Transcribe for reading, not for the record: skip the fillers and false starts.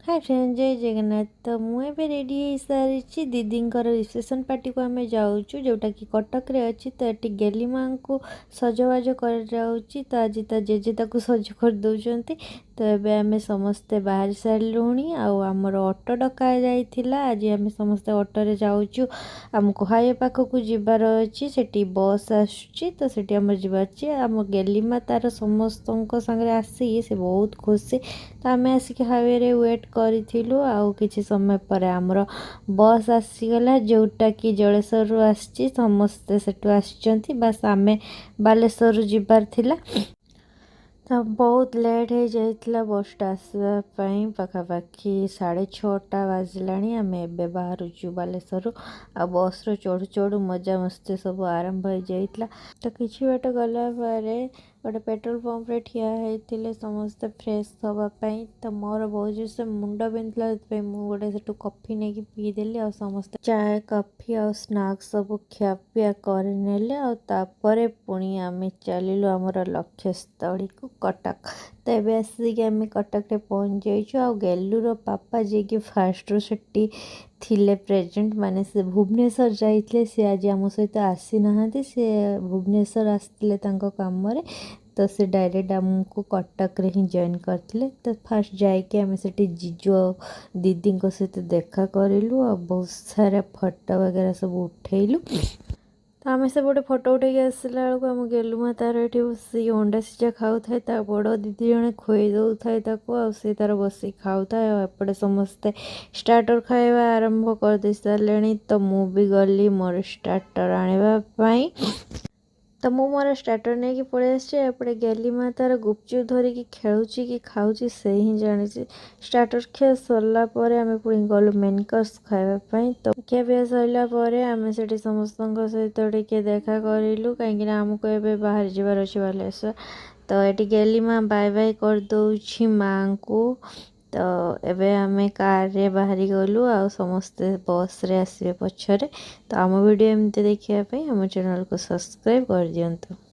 Hi friend जय जगन्नाथ। तो मुझे रेडी हो सारी दीदींकर रिसेप्शन पार्टी को आम जाऊँ जोटा कि कटक रे अच्छी। तो ये गेली माँ को सजबाज कर तो आज जेजे सज कर दौरान। तो ये आम समस्ते बाहर सारूँ आमर ऑटो डका जाइला। आज आम समस्ते ऑटो जाऊँ आमको हाईवे पाखक जबार अच्छी से बस आसूँ। तो से आम जी आम गेलीमा तार समस्त सागर आसिक से बहुत खुशी। तो आम आसिक हाईवे वेट करूँ आउ किसी समय पर आमर बस आसीगला जोटा कि जलेश्वर आसी समस्ते सेठू आसुँच बास आम बालेश्वर जबार थिला। तो बहुत लेट हो जाइला बसटा आसवाई पाखापाखि 6:30 बाजिला। आम ए बाहर बालेश्वर आ बस चढ़ू चढ़ू मजा मस्ती सब आरंभ हो जाइला। तो किसी बाट गला गोटे पेट्रोल पंप रे ठिया होते समस्ते फ्रेश हाँपाई। तो मोर बहुत जोर से मुंड बिंधुला गोटे से कॉफी नहीं पीदेली आ समस्ते चाय कॉफी आ स्नाक्स सब खियापिया करने पुणी आम चलू आमर लक्ष्य स्थली को कटक। तो ये आसिक आम कटक पहुँच जाइए। आ गेलूर पापा जी कि फास्ट से थिले प्रेजेंट माने से भुवनेश्वर जाइए। सी आज आम सहित आसी ना सी भुवनेश्वर आसते काम। तो से डायरेक्ट आमको कटक रे ही जॉइन करते। तो फास्ट जाके आम से जीजु दीदी सहित देखा करूँ आ बहुत सारा फोटो वगैरह सब उठेलु। तो आम से गोटे फोटो उठे आसला बेलू आम गेलुमा तार ये बस अंडा सिझा खाऊ था बड़ दीदी जड़े खुई दौ सी तार बस खाऊ था। एपटे समस्ते स्टार्टर खाଇବା आरंभ कर दे सारे। तो मु भी गली मोर स्टार्टर आने। तो मु मोर स्टार्टर नहीं कि पलि आसपटे गेली माँ तार गुपचुप धरिकी खेलुची कि खाऊची से ही जानी। स्टार्टर खिया सरला आम पुणी गलु मेन कोर्स खावाई। तो खिया पिया सरला आम से समस्त सहित टे देखा करूँ कहीं आमको ए बाहर जबार अच्छे बालेश्वर। तो ये गेली माँ बाय बाय कर दौची माँ को। तो एबे आमे कार रे बाहरी गलु आ समस्ते बस रे आसबे पछरे। तो आम वीडियो एमती देखिया पे आम चैनल को सब्सक्राइब कर दियंतु।